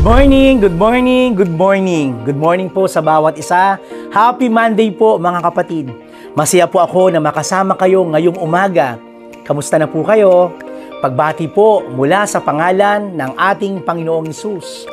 Good morning, good morning, good morning. Good morning po sa bawat isa. Happy Monday po mga kapatid. Masaya po ako na makasama kayo ngayong umaga. Kamusta na po kayo? Pagbati po mula sa pangalan ng ating Panginoong Hesus.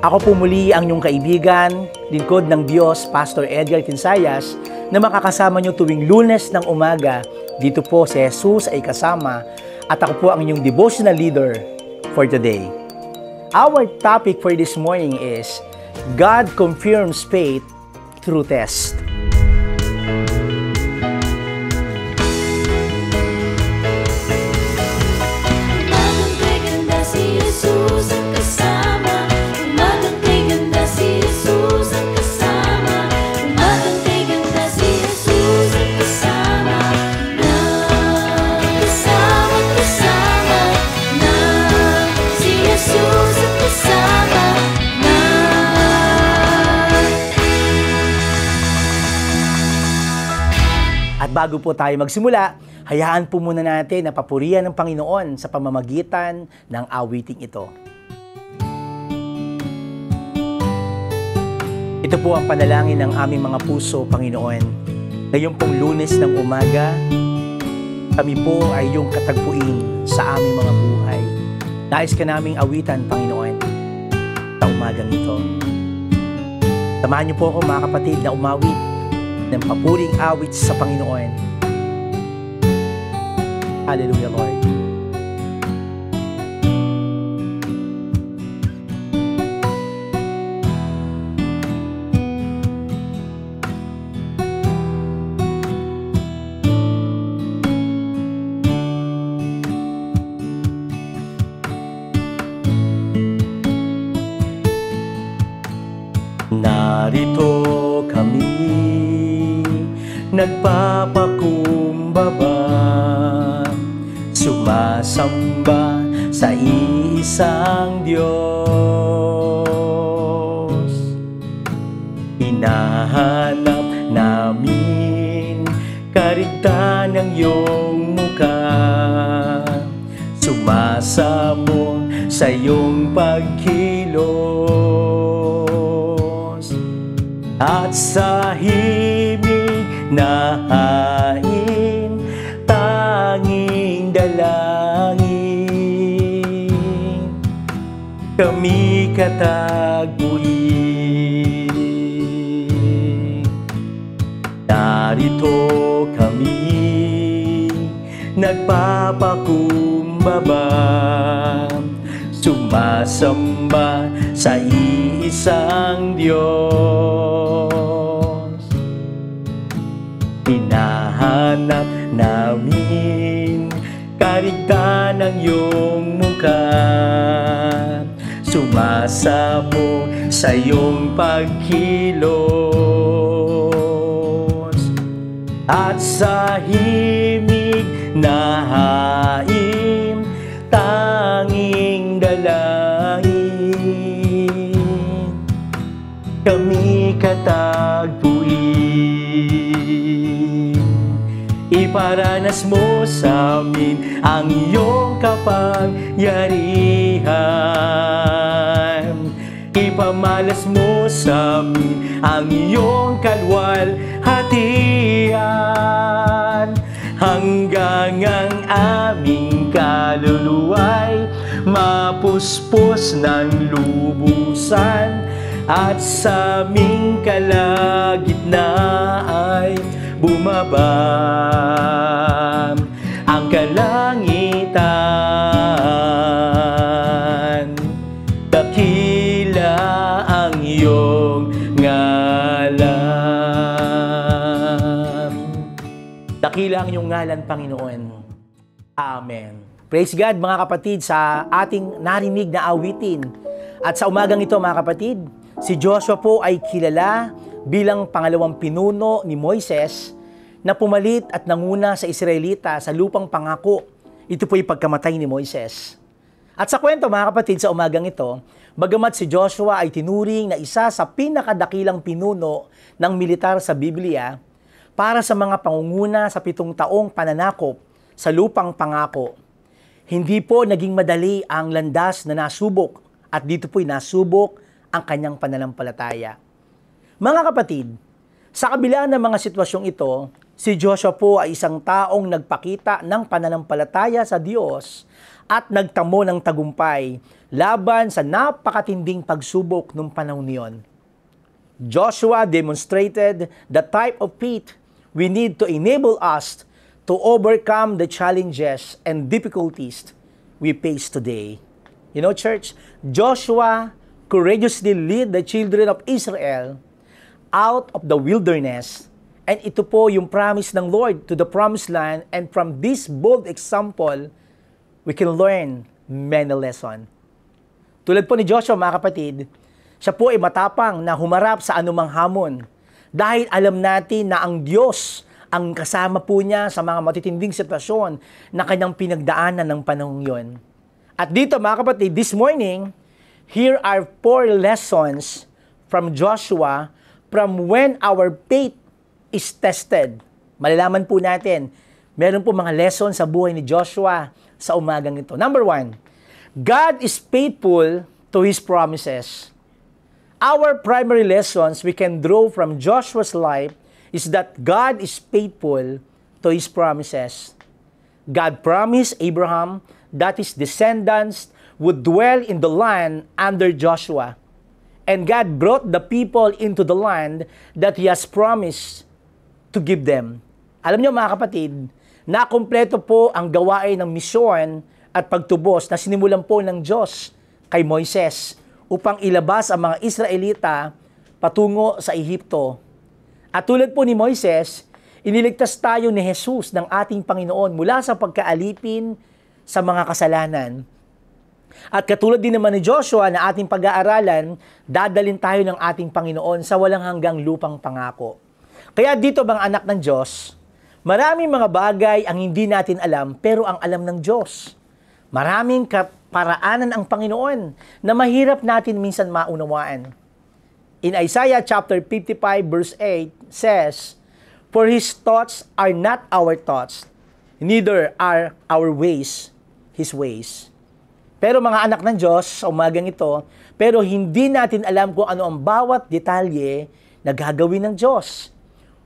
Ako po muli ang inyong kaibigan, lingkod ng Diyos, Pastor Edgar Tinsayas, na makakasama nyo tuwing Lunes ng umaga. Dito po si Jesus ay kasama at ako po ang inyong devotional leader for today. Our topic for this morning is God confirms faith through test. At bago po tayo magsimula, hayaan po muna natin na papurihan ng Panginoon sa pamamagitan ng awiting ito. Ito po ang panalangin ng aming mga puso, Panginoon. Ngayong pong Lunes ng umaga, kami po ay iyong katagpuin sa aming mga buhay. Nais ka naming awitan, Panginoon, sa umagang ito. Samahan niyo po ako, mga kapatid, na umawit ng papuring awit sa Panginoon. Hallelujah, Lord. Narito kami, nagpapakumbaba, sumasamba sa iisang Diyos. Hinahanap namin karigtan ng iyong mukha, sumasamo sa iyong pagkilos, at sa himig na hain, tanging dalangin, kami katagpuin. Narito kami, nagpapakumbaba, sumasamba sa iisang Diyos. Hinahanap namin karigtan ng iyong mukha, sumasamo sa iyong pagkilos, at sa himig na hain, tanging dalangin, kami katagpuin. Iparanas mo sa amin ang iyong kapangyarihan, ipamalas mo sa amin ang iyong kalwalhatian, hanggang ang aming kaluluwa'y mapuspos ng lubusan, at sa aming kalagitnaan ay bumaba ang kalangitan. Dakila ang iyong ngalan. Dakila ang iyong ngalan, Panginoon. Amen. Praise God, mga kapatid, sa ating narinig na awitin. At sa umagang ito, mga kapatid, si Joshua po ay kilala bilang pangalawang pinuno ni Moises na pumalit at nanguna sa Israelita sa lupang pangako. Ito po yung pagkamatay ni Moises. At sa kwento, mga kapatid, sa umagang ito, bagamat si Joshua ay tinuring na isa sa pinakadakilang pinuno ng militar sa Biblia para sa mga pangunguna sa 7 taong pananakop sa lupang pangako, hindi po naging madali ang landas na nasubok At dito po'y nasubok ang kanyang pananampalataya. Mga kapatid, sa kabila ng mga sitwasyong ito, si Joshua po ay isang taong nagpakita ng pananampalataya sa Diyos at nagtamo ng tagumpay laban sa napakatinding pagsubok ng panahon niyon. Joshua demonstrated the type of faith we need to enable us to overcome the challenges and difficulties we face today. You know, church, Joshua courageously led the children of Israel out of the wilderness. And ito po yung promise ng Lord to the promised land. And from this bold example, we can learn many lessons. Tulad po ni Joshua, mga kapatid, siya po ay matapang na humarap sa anumang hamon. Dahil alam natin na ang Diyos ang kasama po niya sa mga matitinding sitwasyon na kanyang pinagdaanan ng panahong yon. At dito, mga kapatid, this morning, here are 4 lessons from Joshua from when our faith is tested. Malalaman po natin, meron po mga lessons sa buhay ni Joshua sa umagang ito. Number 1, God is faithful to His promises. Our primary lessons we can draw from Joshua's life is that God is faithful to His promises. God promised Abraham that his descendants would dwell in the land under Joshua. And God brought the people into the land that He has promised to give them. Alam niyo, mga kapatid, nakumpleto po ang gawain ng misyon at pagtubos na sinimulan po ng Diyos kay Moises upang ilabas ang mga Israelita patungo sa Ehipto. At tulad po ni Moises, iniligtas tayo ni Jesus ng ating Panginoon mula sa pagkaalipin sa mga kasalanan. At katulad din naman ni Joshua na ating pag-aaralan, dadalin tayo ng ating Panginoon sa walang hanggang lupang pangako. Kaya dito, mga anak ng Diyos, maraming mga bagay ang hindi natin alam pero ang alam ng Diyos. Maraming kaparaanan ang Panginoon na mahirap natin minsan maunawaan. In Isaiah chapter 55 verse 8 says, "For His thoughts are not our thoughts, neither are our ways His ways." Pero mga anak ng Diyos, sa umagang ito, pero hindi natin alam kung ano ang bawat detalye na gagawin ng Diyos.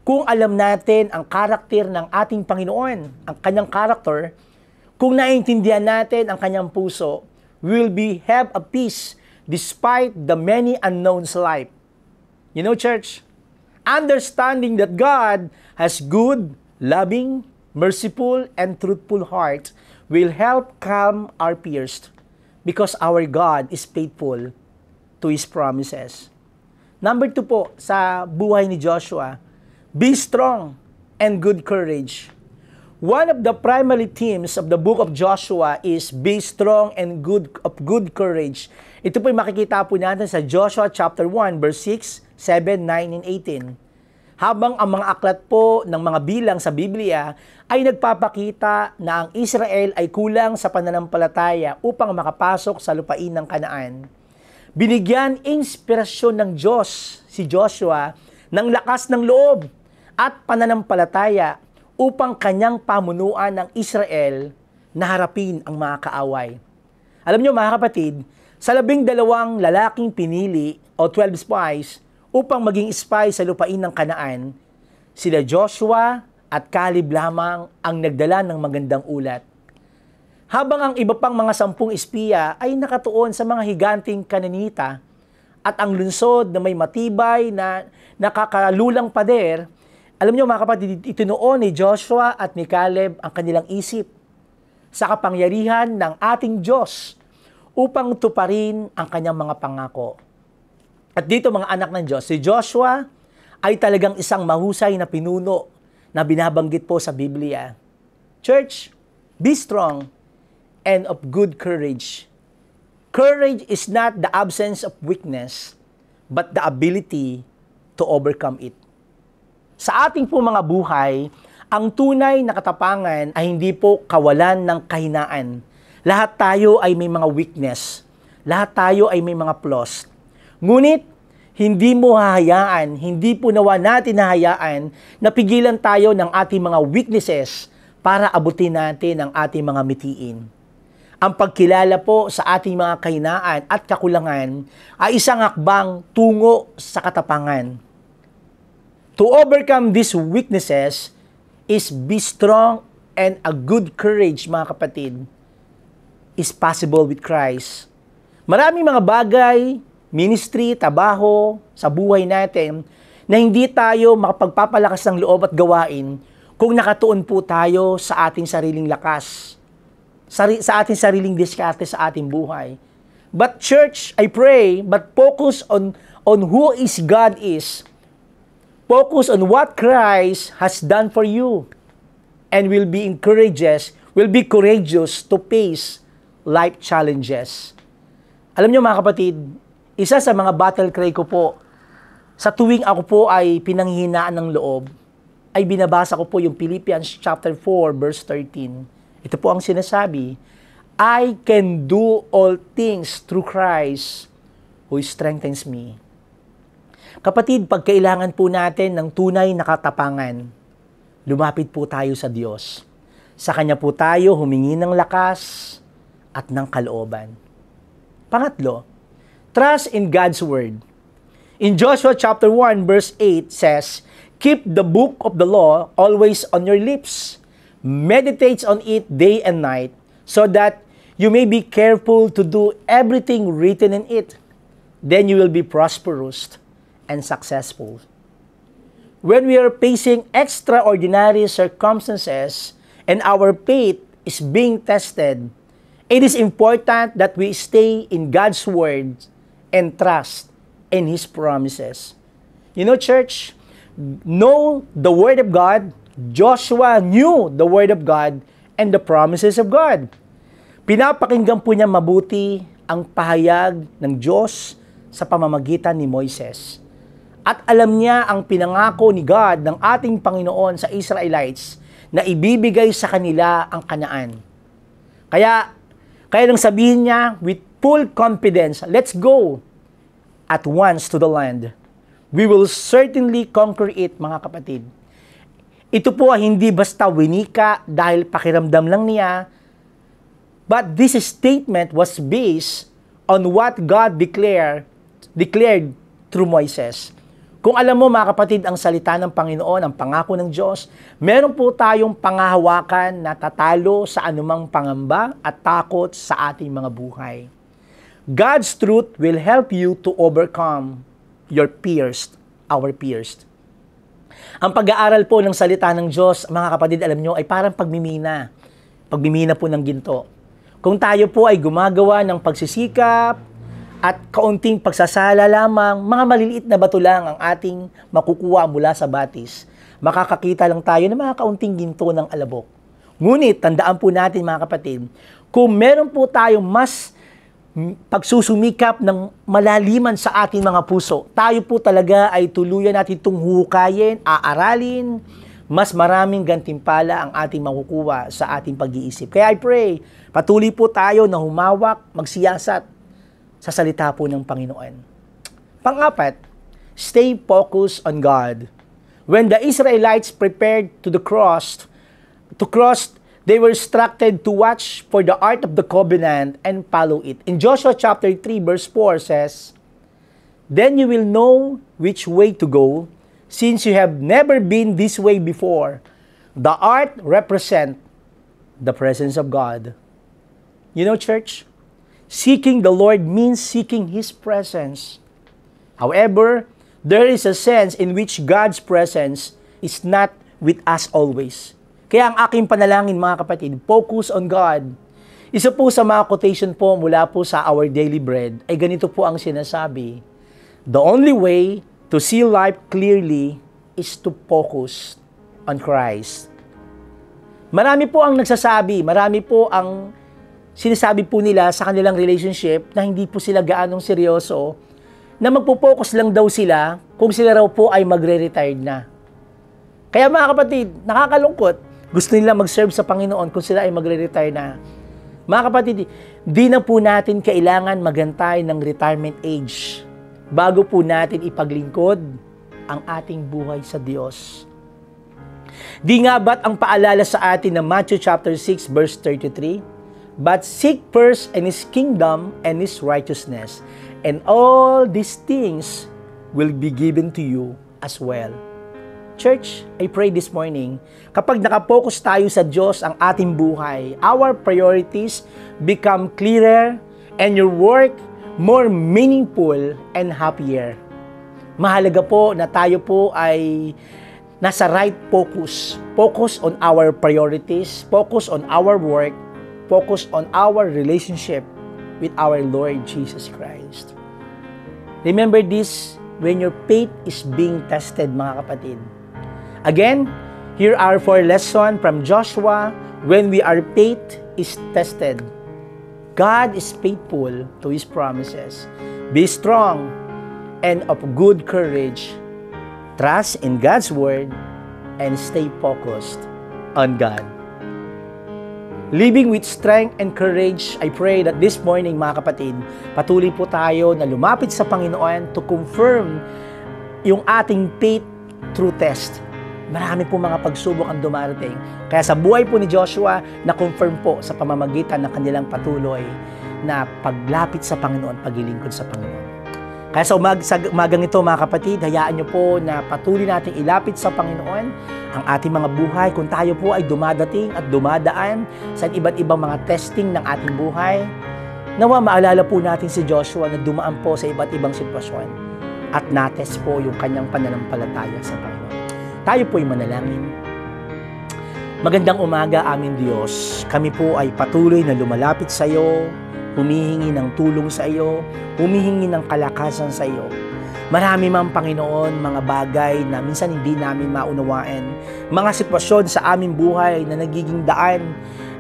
Kung alam natin ang karakter ng ating Panginoon, ang kanyang karakter, kung naiintindihan natin ang kanyang puso, we will have a peace despite the many unknowns life. You know, church, understanding that God has good, loving, merciful, and truthful heart will help calm our fears because our God is faithful to His promises. Number 2 po, sa buhay ni Joshua, be strong and good courage. One of the primary themes of the book of Joshua is be strong and of good courage. Ito po makikita po natin sa Joshua chapter 1 verse 6, 7, 9, and 18. Habang ang mga aklat po ng mga bilang sa Biblia ay nagpapakita na ang Israel ay kulang sa pananampalataya upang makapasok sa lupain ng Kanaan. Binigyan inspirasyon ng Diyos si Joshua ng lakas ng loob at pananampalataya upang kanyang pamunuan ng Israel na harapin ang mga kaaway. Alam niyo, mga kapatid, sa 12 lalaking pinili o 12 spies upang maging spy sa lupain ng Kanaan, sila Joshua at Caleb lamang ang nagdala ng magandang ulat. Habang ang iba pang mga 10 espiya ay nakatuon sa mga higanting Kananita at ang lungsod na may matibay na nakakalulang pader, alam niyo, mga kapatid, itinuon ni Joshua at ni Caleb ang kanilang isip sa kapangyarihan ng ating Diyos upang tuparin ang kanyang mga pangako. At dito, mga anak ng Diyos, si Joshua ay talagang isang mahusay na pinuno na binabanggit po sa Biblia. Church, be strong and of good courage. Courage is not the absence of weakness, but the ability to overcome it. Sa ating po mga buhay, ang tunay na katapangan ay hindi po kawalan ng kahinaan. Lahat tayo ay may mga weakness. Lahat tayo ay may mga flaws. Ngunit, hindi mo hahayaan, hindi po nawa natin hahayaan na pigilan tayo ng ating mga weaknesses para abutin natin ang ating mga mitiin. Ang pagkilala po sa ating mga kahinaan at kakulangan ay isang hakbang tungo sa katapangan. To overcome these weaknesses is be strong and a good courage, mga kapatid, is possible with Christ. Maraming mga bagay, ministry, trabaho sa buhay natin na hindi tayo makapagpapalakas ng loob at gawain kung nakatuon po tayo sa ating sariling lakas, sa ating sariling diskarte sa ating buhay. But church, I pray, but focus on who is God is. Focus on what Christ has done for you and will be courageous to face life challenges. Alam niyo mga kapatid, isa sa mga battle cry ko po, sa tuwing ako po ay pinanghihinaan ng loob, ay binabasa ko po yung Philippians chapter 4 verse 13. Ito po ang sinasabi, I can do all things through Christ who strengthens me. Kapatid, pag kailangan po natin ng tunay na katapangan, lumapit po tayo sa Diyos. Sa Kanya po tayo humingi ng lakas at ng kalooban. Pangatlo, trust in God's Word. In Joshua chapter 1 verse 8 says, keep the book of the law always on your lips. Meditate on it day and night, so that you may be careful to do everything written in it. Then you will be prosperous and successful. When we are facing extraordinary circumstances and our faith is being tested, it is important that we stay in God's Word and trust in His promises. You know, church, know the Word of God. Joshua knew the Word of God and the promises of God. Pinapakinggan po niya mabuti ang pahayag ng Diyos sa pamamagitan ni Moises. At alam niya ang pinangako ni God ng ating Panginoon sa Israelites na ibibigay sa kanila ang Kanaan. Kaya nang sabihin niya with full confidence, let's go at once to the land. We will certainly conquer it, mga kapatid. Ito po hindi basta winika dahil pakiramdam lang niya, but this statement was based on what God declared through Moises. Kung alam mo mga kapatid, ang salita ng Panginoon, ang pangako ng Diyos, meron po tayong pangahawakan na tatalo sa anumang pangamba at takot sa ating mga buhay. God's truth will help you to overcome your fears, our fears. Ang pag-aaral po ng salita ng Diyos, mga kapatid, alam nyo, ay parang pagmimina. Pagmimina po ng ginto. Kung tayo po ay gumagawa ng pagsisikap at kaunting pagsasala lamang, mga maliliit na bato lang ang ating makukuha mula sa batis. Makakakita lang tayo ng mga kaunting ginto ng alabok. Ngunit, tandaan po natin mga kapatid, kung meron po tayong mas pagsusumikap ng malaliman sa ating mga puso, tayo po talaga ay tuluyan natin itong huhukayin, aaralin, mas maraming gantimpala ang ating makukuha sa ating pag-iisip. Kaya I pray, patuloy po tayo na humawak, magsiyasat sa salita po ng Panginoon. Pang-apat, stay focused on God. When the Israelites prepared to cross, they were instructed to watch for the Ark of the Covenant and follow it. In Joshua chapter 3 verse 4 says, then you will know which way to go, since you have never been this way before. The Ark represents the presence of God. You know, church, seeking the Lord means seeking His presence. However, there is a sense in which God's presence is not with us always. Kaya ang aking panalangin, mga kapatid, focus on God. Isa po sa mga quotation po mula po sa Our Daily Bread ay ganito po ang sinasabi, the only way to see life clearly is to focus on Christ. Marami po ang nagsasabi, marami po ang sinasabi po nila sa kanilang relationship na hindi po sila gaanong seryoso, na magpo-focus lang daw sila kung sila raw po ay magre-retired na. Kaya mga kapatid, nakakalungkot. Gusto nila mag-serve sa Panginoon kung sila ay magre-retire na. Mga kapatid, di na po natin kailangan magantay ng retirement age bago po natin ipaglingkod ang ating buhay sa Diyos. Di nga ba't ang paalala sa atin ng Matthew chapter 6 verse 33? But seek first in His kingdom and His righteousness, and all these things will be given to you as well. Church, I pray this morning, kapag nakapokus tayo sa Diyos ang ating buhay, our priorities become clearer and your work more meaningful and happier. Mahalaga po na tayo po ay nasa right focus. Focus on our priorities, focus on our work, focus on our relationship with our Lord Jesus Christ. Remember this when your faith is being tested, mga kapatid. Again, here are 4 lessons from Joshua when our faith is tested. God is faithful to His promises. Be strong and of good courage. Trust in God's word and stay focused on God. Living with strength and courage, I pray that this morning, mga kapatid, patuloy po tayo na lumapit sa Panginoon to confirm yung ating faith through test. Marami po mga pagsubok ang dumarating. Kaya sa buhay po ni Joshua, na-confirm po sa pamamagitan ng kanilang patuloy na paglapit sa Panginoon, paglilingkod sa Panginoon. Kaya sa umagang ito, mga kapatid, hayaan nyo po na patuloy natin ilapit sa Panginoon ang ating mga buhay. Kung tayo po ay dumadating at dumadaan sa iba't ibang mga testing ng ating buhay, nawa maalala po natin si Joshua na dumaan po sa iba't ibang sitwasyon at natest po yung kanyang pananampalataya sa Panginoon. Tayo po ay manalangin. Magandang umaga, aming Diyos. Kami po ay patuloy na lumalapit sa iyo, humihingi ng tulong sa iyo, humihingi ng kalakasan sa iyo. Marami mang Panginoon, mga bagay na minsan hindi namin maunawaan, mga sitwasyon sa aming buhay na nagiging daan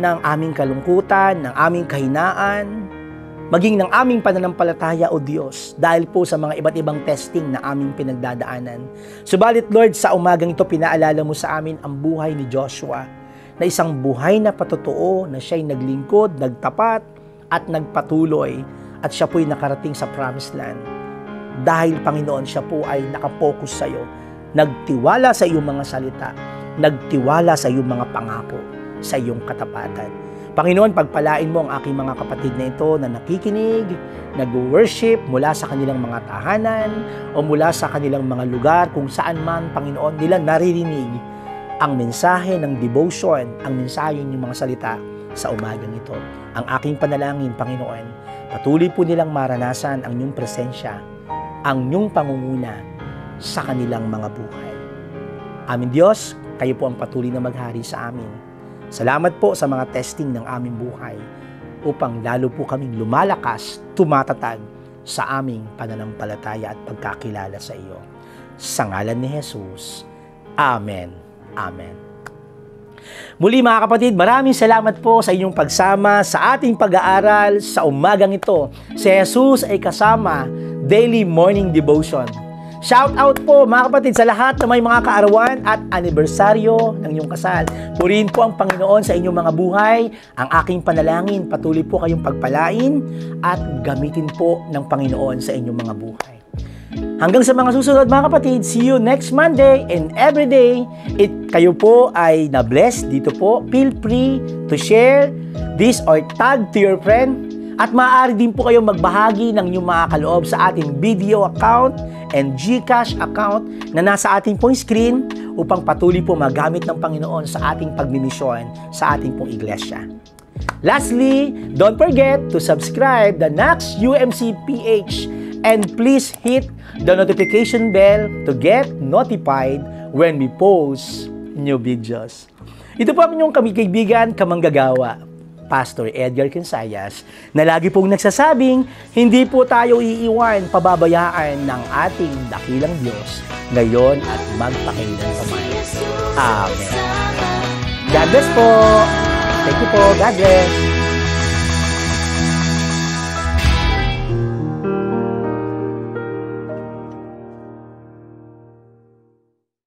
ng aming kalungkutan, ng aming kahinaan, maging ng aming pananampalataya, O Diyos, dahil po sa mga iba't ibang testing na aming pinagdadaanan. Subalit, Lord, sa umagang ito, pinaalala mo sa amin ang buhay ni Joshua, na isang buhay na patotoo, na siya'y naglingkod, nagtapat, at nagpatuloy, at siya po'y nakarating sa promised land. Dahil, Panginoon, siya po ay nakapokus sa iyo, nagtiwala sa iyong mga salita, nagtiwala sa iyong mga pangako, sa iyong katapatan. Panginoon, pagpalain mo ang aking mga kapatid na ito na nakikinig, nag-worship mula sa kanilang mga tahanan o mula sa kanilang mga lugar kung saan man, Panginoon, nila naririnig ang mensahe ng devotion, ang mensahe ng mga salita sa umagang ito. Ang aking panalangin, Panginoon, patuloy po nilang maranasan ang iyong presensya, ang iyong pangunguna sa kanilang mga buhay. Aming Diyos, kayo po ang patuloy na maghari sa amin. Salamat po sa mga testing ng aming buhay upang lalo po kaming lumalakas, tumatatag sa aming pananampalataya at pagkakilala sa iyo. Sa ngalan ni Jesus. Amen. Amen. Muli mga kapatid, maraming salamat po sa inyong pagsama sa ating pag-aaral sa umagang ito. Si Jesus ay kasama, Daily Morning Devotion. Shout out po mga kapatid sa lahat na may mga kaarawan at anibersaryo ng iyong kasal. Purihin po ang Panginoon sa inyong mga buhay. Ang aking panalangin, patuloy po kayong pagpalain at gamitin po ng Panginoon sa inyong mga buhay. Hanggang sa mga susunod mga kapatid, see you next Monday and every day. Kayo po ay na-bless dito po. Feel free to share this or tag to your friend. At maaari din po kayong magbahagi ng inyong mga kaloob sa ating video account and GCash account na nasa ating pong screen upang patuloy po magamit ng Panginoon sa ating pagmimisyon sa ating pong iglesia. Lastly, don't forget to subscribe the Nax UMC PH and please hit the notification bell to get notified when we post new videos. Ito po ang inyong kaibigan, kamanggagawa, Pastor Edgar Quinzayas, na lagi pong nagsasabing, hindi po tayo iiwan, pababayaan ng ating dakilang Diyos, ngayon at magpakailanman. Amen. God bless po. Thank you po. God bless.